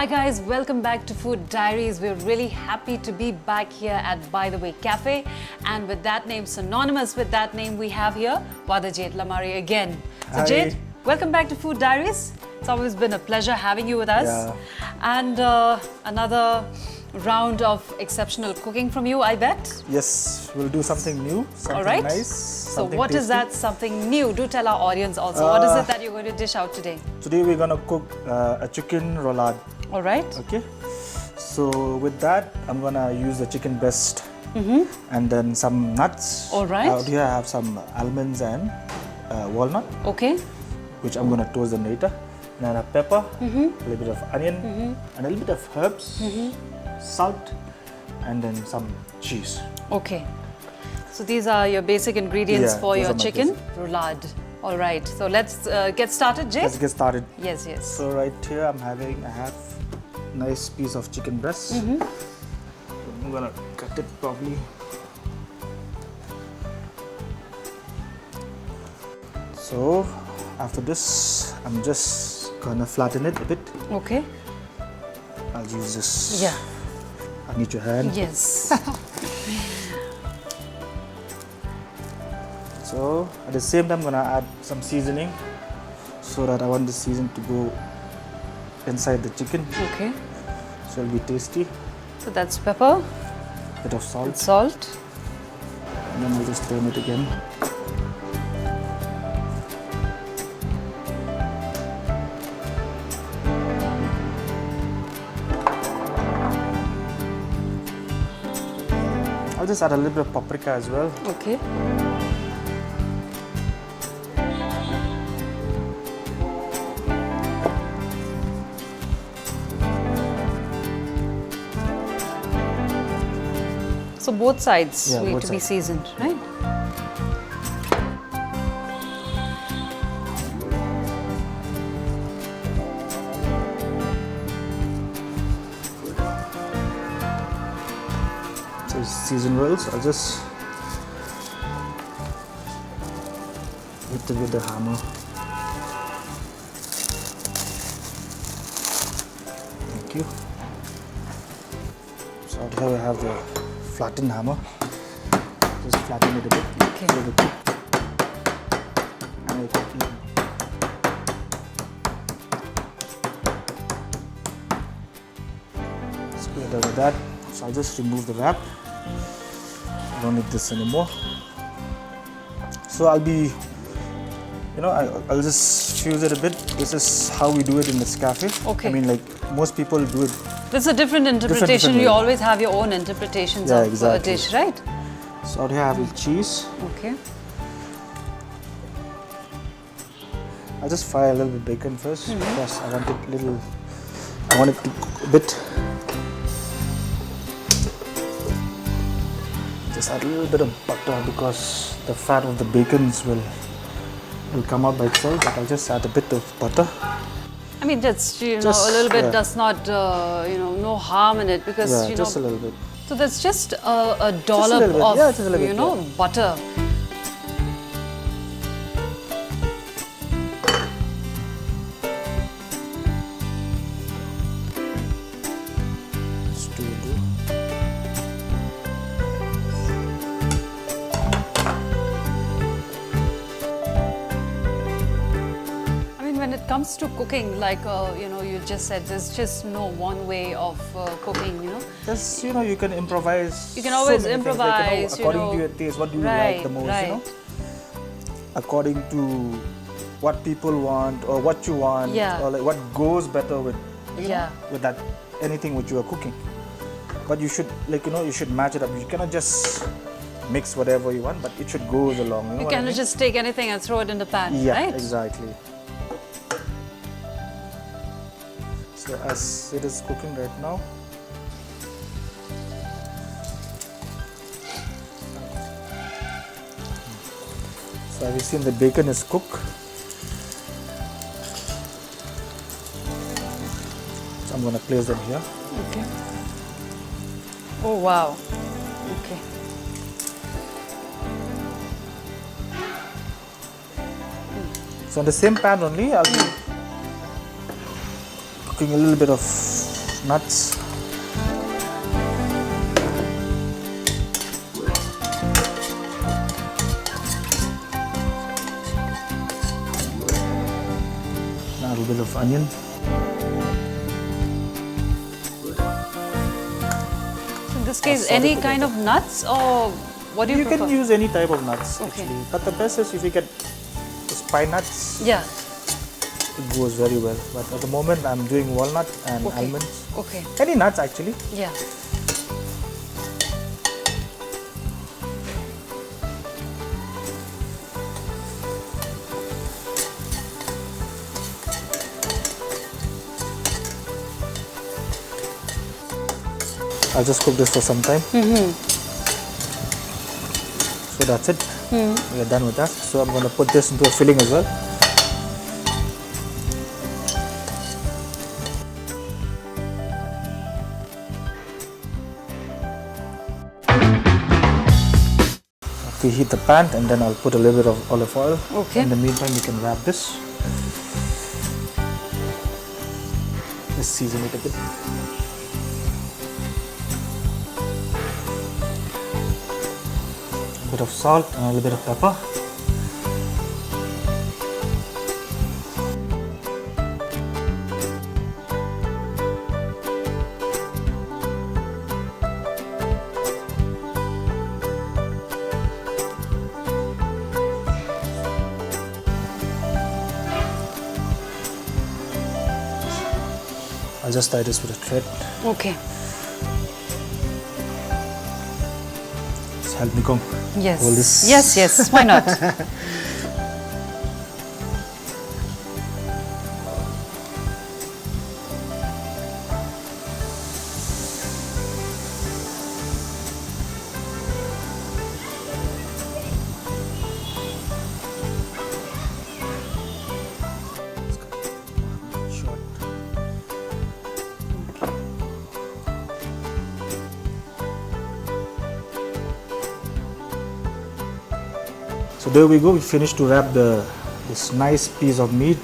Hi guys, welcome back to Food Diaries. We're really happy to be back here at By the Way Cafe, and with that name, synonymous with that name, we have here Jade Lamari again. So Hi. Jade, welcome back to Food Diaries. It's always been a pleasure having you with us. Yeah. And another round of exceptional cooking from you, I bet. Yes, we'll do something new, something All right. nice. So Something what is tasty. that something new? Do tell our audience also. What is it that you're going to dish out today? Today we're gonna cook a chicken roulade. All right. Okay. So with that, I'm gonna use the chicken breast and then some nuts. All right. Out here I have some almonds and walnut, Okay. which I'm gonna toast them later. And then a pepper, a little bit of onion, and a little bit of herbs, salt, and then some cheese. Okay. So these are your basic ingredients Yeah, for those your are my chicken roulade. All right. So let's get started, Jay. Let's get started. Yes, yes. So right here I have nice piece of chicken breast. I'm gonna cut it properly. So after this, I'm just gonna flatten it a bit. Okay. I'll use this. Yeah. I need your hand. Yes. So at the same time, I'm gonna add some seasoning so that I want the season to go inside the chicken. Okay. So it'll be tasty. So that's pepper, Bit of salt, salt. and then I'll just turn it again. I'll just add a little bit of paprika as well. Okay. So both sides Yeah, need both to be sides. seasoned, right? So it's seasoned well, so I'll just hit it with the hammer. Thank you. So out here we have the flattened hammer. Just flatten it a bit. Okay. So the tip and make it even. So we're done with that. So I'll just remove the wrap. I don't need this anymore. So I'll be, I'll just fuse it a bit. This is how we do it in this cafe. Okay. I mean, like most people do it. There's a different interpretation. different You way. always have your own interpretations Yeah, of exactly. a dish, right? So out here I have a little cheese. Okay. I'll just fry a little bit bacon first because I want it to cook a bit. Just add a little bit of butter because the fat of the bacons will come out by itself, but I'll just add a bit of butter. I mean, just, a Just, little bit yeah. does not, no harm in it because, Yeah, just a little bit. so that's just a dollop little bit. of, Yeah, just a little bit, butter. Just do. I mean, when it comes to cooking, like, you just said, there's just no one way of cooking, Just, you can improvise. You can always so many things, improvise, according to your taste, what do you like the most, Right. According to what people want or what you want, Yeah. or like what goes better with, Yeah. with that anything which you are cooking. But you should, you should match it up. You cannot just mix whatever you want, but it should go along. You know You what I cannot mean? just take anything and throw it in the pan, Yeah, right? exactly. So as it is cooking right now, so have you seen the bacon is cooked? So I'm going to place them here. Okay. Oh, wow. Okay. So on the same pan only, I'll be cooking a little bit of nuts. A little bit of onion. In this case, any kind of nuts, or what do you prefer? You can use any type of nuts Okay. actually, but the best is if you get the pine nuts. Yeah. It goes very well. But at the moment, I'm doing walnut and Okay. almonds. Okay. Any nuts actually. Yeah. I'll just cook this for some time. So that's it. We are done with that. So I'm going to put this into a filling as well. Preheat the pan and then I'll put a little bit of olive oil. Okay. In the meantime, you can wrap this. Just season it a bit. A bit of salt and a little bit of pepper. I'll just tie this with a thread. Okay. Just help me come. Yes. Hold this. Yes, yes. Why not? Short. So there we go. We finished to wrap this nice piece of meat,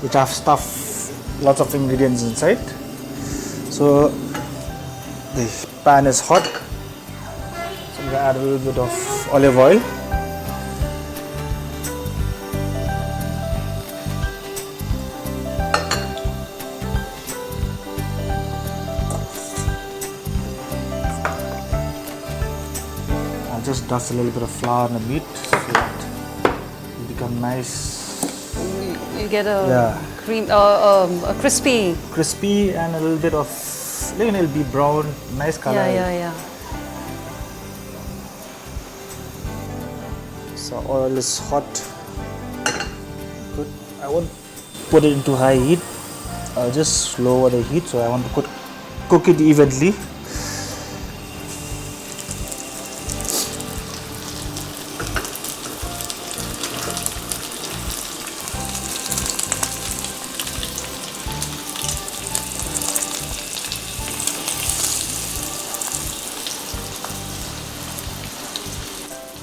which I've stuffed lots of ingredients inside. So the pan is hot. So I'm gonna add a little bit of olive oil. I'll just dust a little bit of flour on the meat so that it become nice, You get a Yeah. cream, a crispy. crispy, and a little bit of, it'll be brown, nice color. Yeah. So oil is hot. Good. I won't put it into high heat. I'll just lower the heat. So I want to cook it evenly.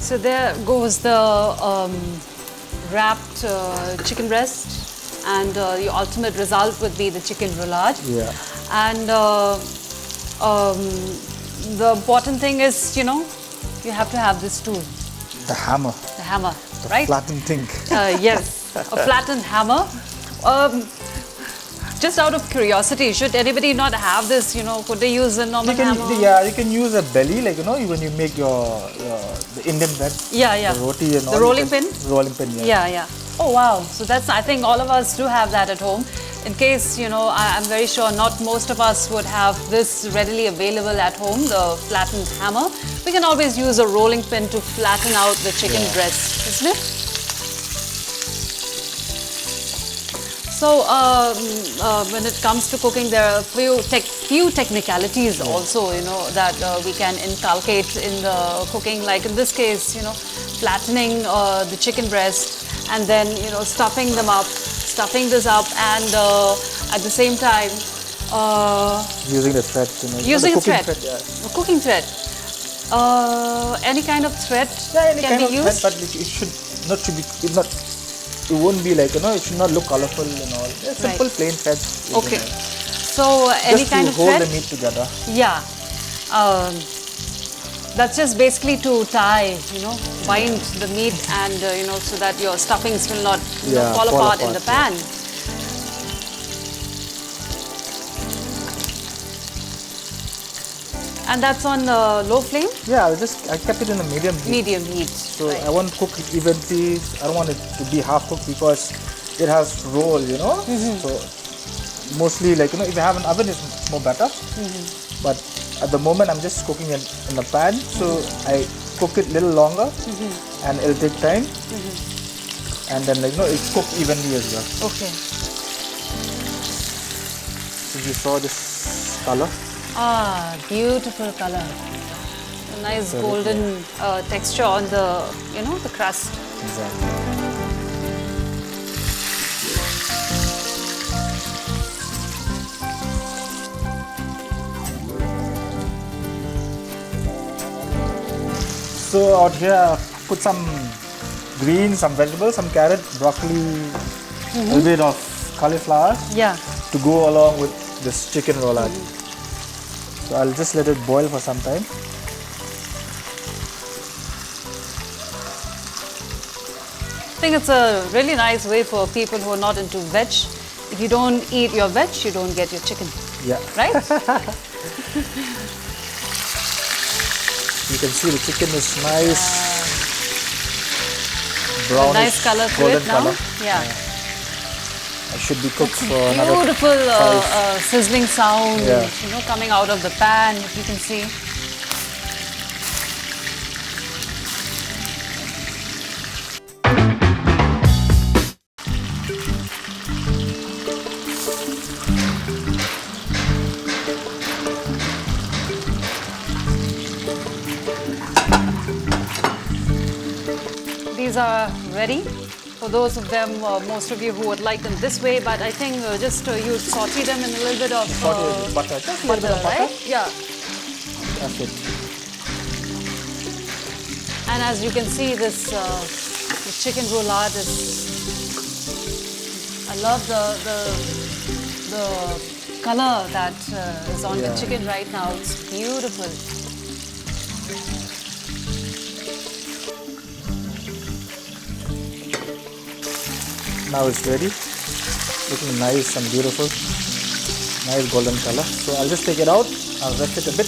So there goes the wrapped chicken breast, and the ultimate result would be the chicken roulade. Yeah. And the important thing is, you have to have this tool, The hammer. the hammer, The right? flattened thing. Yes, a flattened hammer. Just out of curiosity, should anybody not have this? Could they use a normal hammer? You can use a belly, like when you make the Indian bread. Yeah. The roti and all. The you rolling can- pin? Rolling pin, yeah. Yeah. Oh wow! So I think all of us do have that at home. In case, I'm very sure not most of us would have this readily available at home, the flattened hammer. We can always use a rolling pin to flatten out the chicken breast, isn't it? So when it comes to cooking, there are few technicalities also, that we can inculcate in the cooking. Like in this case, flattening the chicken breast and then, stuffing this up, and at the same time, Using the thread. using the a thread, yeah. a cooking thread. Any kind of thread Any can kind be of used. thread, but it should not should be it won't be like it should not look colorful and all. Yeah, simple plain thread. Okay. So any Just kind to of hold thread? the meat together. Yeah. That's just basically to tie, bind the meat and, so that your stuffings will not fall apart in the pan. And that's on low flame? Yeah, I kept it in a medium heat. Medium heat. So right. I want to cook it evenly. I don't want it to be half cooked because it has roll, So mostly if you have an oven, it's more better. But at the moment, I'm just cooking it in the pan. So I cook it a little longer, and it'll take time. And then it's cooked evenly as well. Okay. So you saw this color. Ah, beautiful color. A nice golden texture on the, the crust. Exactly. So out here, I put some greens, some vegetables, some carrot, broccoli, a little bit of cauliflower. Yeah. To go along with this chicken roulade. So I'll just let it boil for some time. I think it's a really nice way for people who are not into veg. If you don't eat your veg, you don't get your chicken. Yeah. Right? You can see the chicken is nice, brownish, nice color to golden it now. color. Yeah. It should be cooked for another beautiful sizzling sound, Yeah. coming out of the pan, if you can see. These are ready. For those of them, most of you who would like them this way, but I think just you saute them in a little bit of butter. Just a little butter, bit of butter. right? Yeah. That's it. And as you can see, this the chicken roulade is. I love the color that is on the chicken right now. It's beautiful. Now it's ready. Looking nice and beautiful. Nice golden color. So I'll just take it out. I'll rest it a bit.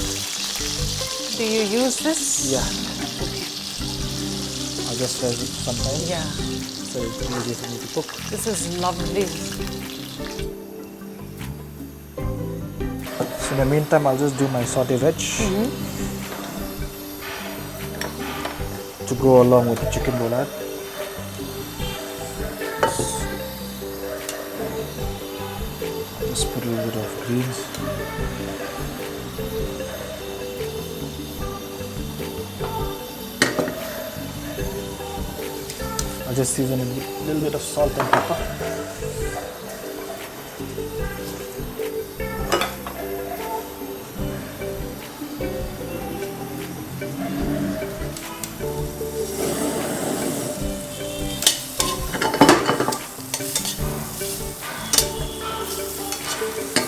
Do you use this? Yeah. I'll just rest it sometime. Yeah. So it's easy for me to cook. This is lovely. So in the meantime, I'll just do my saute veg to go along with the chicken roulade. Just put a little bit of greens. I'll just season it with a little bit of salt and pepper.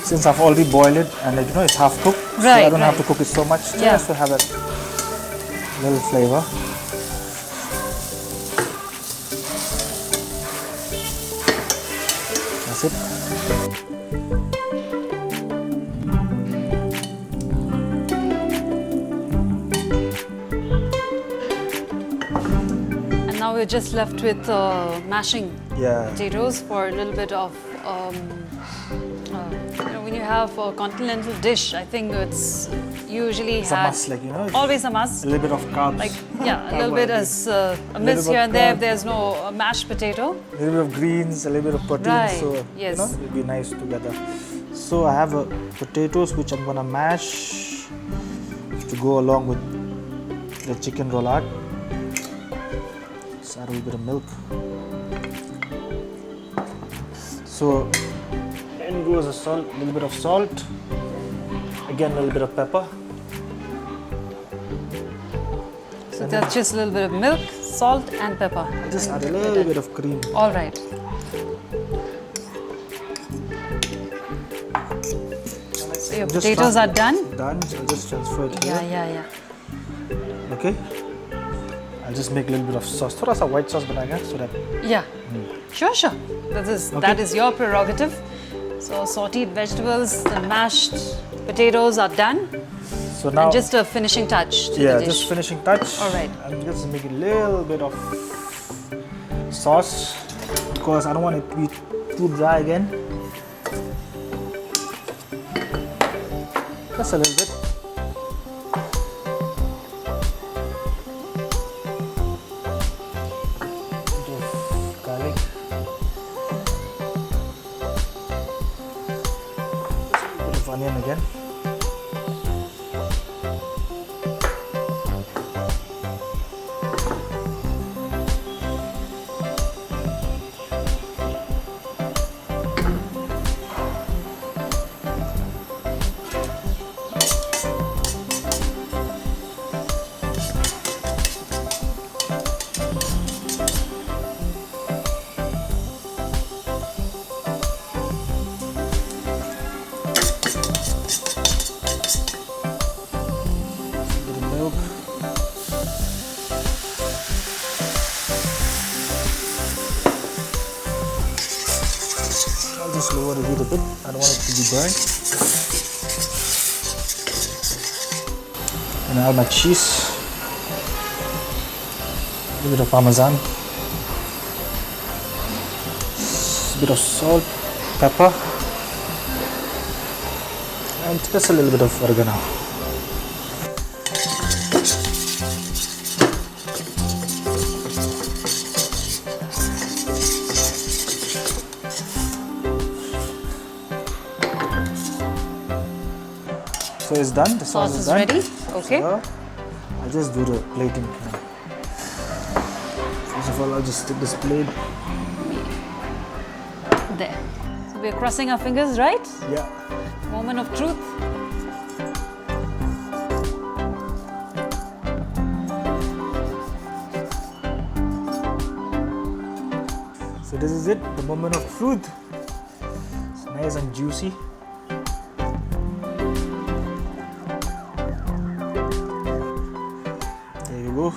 Since I've already boiled it and it's half cooked, so I don't have to cook it so much, just to have a little flavor. That's it. And now we're just left with mashing potatoes for a little bit of. When you have a continental dish, I think it's usually It's a must, always a must. A little bit of carbs. A little bit as a miss here and there if there's no mashed potato. A little bit of greens, a little bit of protein, Right. so Yes. it'll be nice together. So I have potatoes which I'm gonna mash to go along with the chicken roulade. Just add a little bit of milk. So then goes a little bit of salt. Again, a little bit of pepper. So that's just a little bit of milk, salt, and pepper. I'll just add a little bit of cream. All right. Your Just potatoes are done? Done. So I'll just transfer it Yeah, here. yeah, yeah. Okay. I'll just make a little bit of sauce. थोड़ा सा white sauce बनाएगा so that. Yeah. Sure, sure. That is your prerogative. So sauteed vegetables, the mashed potatoes are done. So now. And just a finishing touch to Yeah, the dish. just finishing touch. All right. I'm just making a little bit of sauce because I don't want it to be too dry again. Just a little bit. Bit of garlic. Bit of onion again. Bit of milk. I'll just lower the heat a bit. I don't want it to be burnt. And I'll add my cheese. A little bit of parmesan. A bit of salt, pepper, and just a little bit of oregano. So it's done. The sauce is done. ready. Okay. So I'll just do the plating. First of all, I'll just stick this plate. There. So we're crossing our fingers, right? Yeah. Moment of truth. So this is it, the moment of truth. It's nice and juicy. There you go.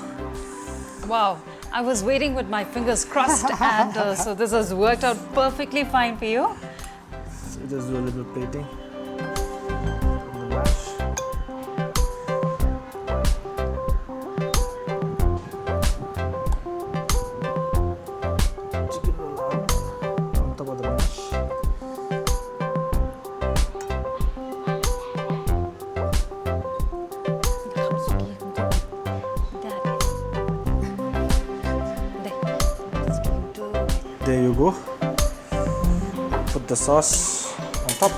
Wow. I was waiting with my fingers crossed, and so this has worked out perfectly fine for you. So just do a little plating. The mash. Chicken roulade on top of the mash. There you go. Put the sauce on top.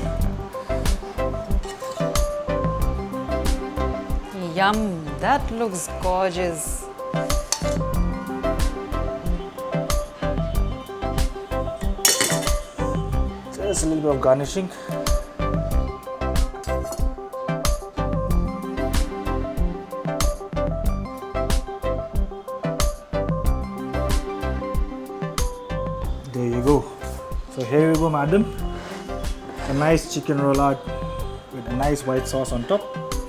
Yum, that looks gorgeous. Just a little bit of garnishing. There you go. So here you go, madam. A nice chicken roulade with a nice white sauce on top.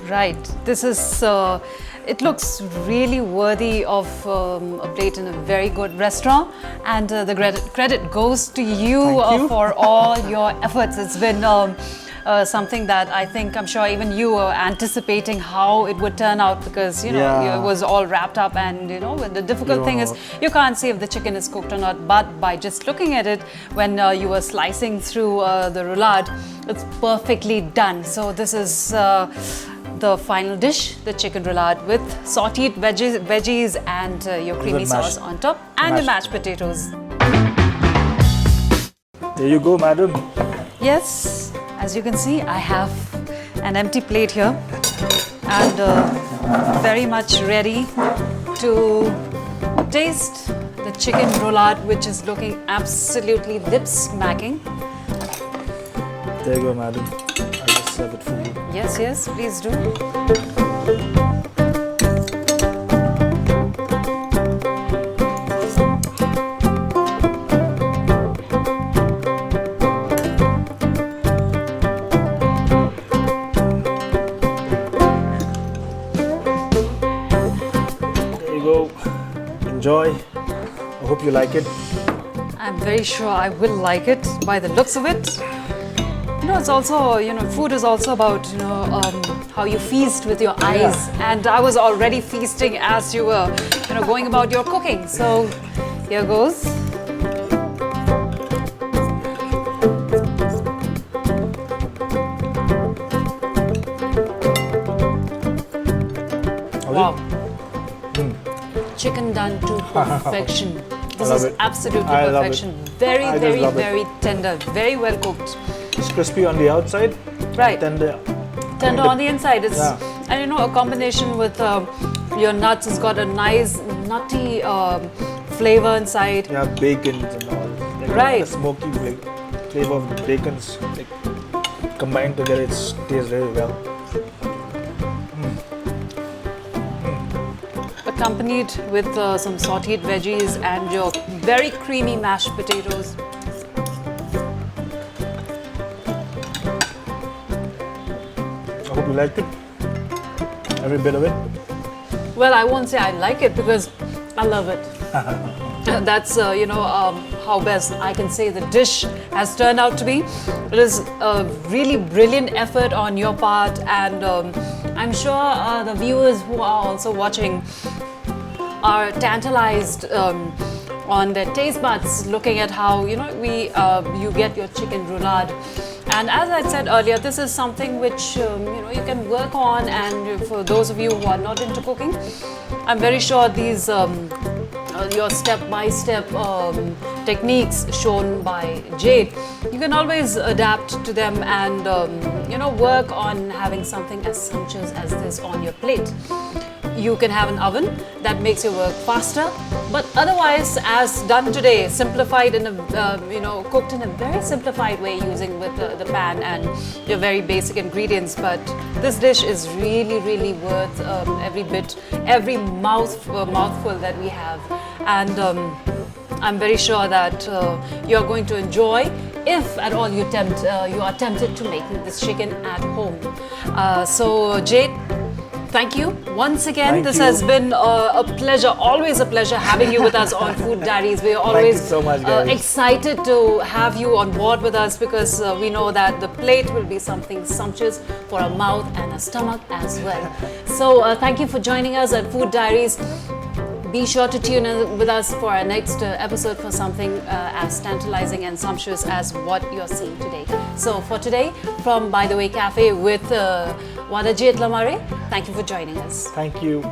Right. This is, it looks really worthy of a plate in a very good restaurant. And the credit goes to you, Thank you. for all your efforts. It's been something that I think, I'm sure even you were anticipating how it would turn out, because, you know, Yeah. it was all wrapped up, and, you know, the difficult thing is you can't see if the chicken is cooked or not. But by just looking at it, when you were slicing through the roulade, it's perfectly done. So this is the final dish, the chicken roulade with sauteed veggies and your creamy With mashed- sauce on top, and the mashed mashed potatoes. There you go, madam. Yes, as you can see, I have an empty plate here, and very much ready to taste the chicken roulade, which is looking absolutely lip-smacking. There you go, madam. I'll just serve it for you. Yes, yes, please do. you go. Enjoy. I hope you like it. I'm very sure I will like it by the looks of it. You know, it's also, food is also about, how you feast with your eyes. And I was already feasting as you were, going about your cooking. So here goes. Wow. Chicken done to perfection. This is absolutely perfection. Very, very tender. Very well cooked. It's crispy on the outside. Right. Tender on the inside. It's and a combination with your nuts has got a nice nutty flavor inside. Yeah, bacon and all. Like right. The smoky flavor of the bacons combined together. It tastes very well. Accompanied with some sauteed veggies and your very creamy mashed potatoes. I hope you liked it. Every bit of it. Well, I won't say I like it because I love it. That's how best I can say the dish has turned out to be. It is a really brilliant effort on your part, and I'm sure the viewers who are also watching are tantalized on their taste buds, looking at how you get your chicken roulade. And as I said earlier, this is something which you can work on. And for those of you who are not into cooking, I'm very sure these your step-by-step techniques shown by Jade, you can always adapt to them and work on having something as sumptuous as this on your plate. You can have an oven that makes your work faster, but otherwise, as done today, simplified in a cooked in a very simplified way using with the pan and your very basic ingredients. But this dish is really worth every bit, every mouthful that we have, and I'm very sure that you're going to enjoy. If at all you are tempted to make this chicken at home. So Jade, thank you once again. This has been a pleasure, always a pleasure having you with us on Food Diaries. We are always so much, guys. excited to have you on board with us because we know that the plate will be something sumptuous for a mouth and a stomach as well. So thank you for joining us at Food Diaries. Be sure to tune in with us for our next episode for something as tantalizing and sumptuous as what you're seeing today. So for today, from By the Way Cafe with Wada Jade Lamare, thank you for joining us. Thank you.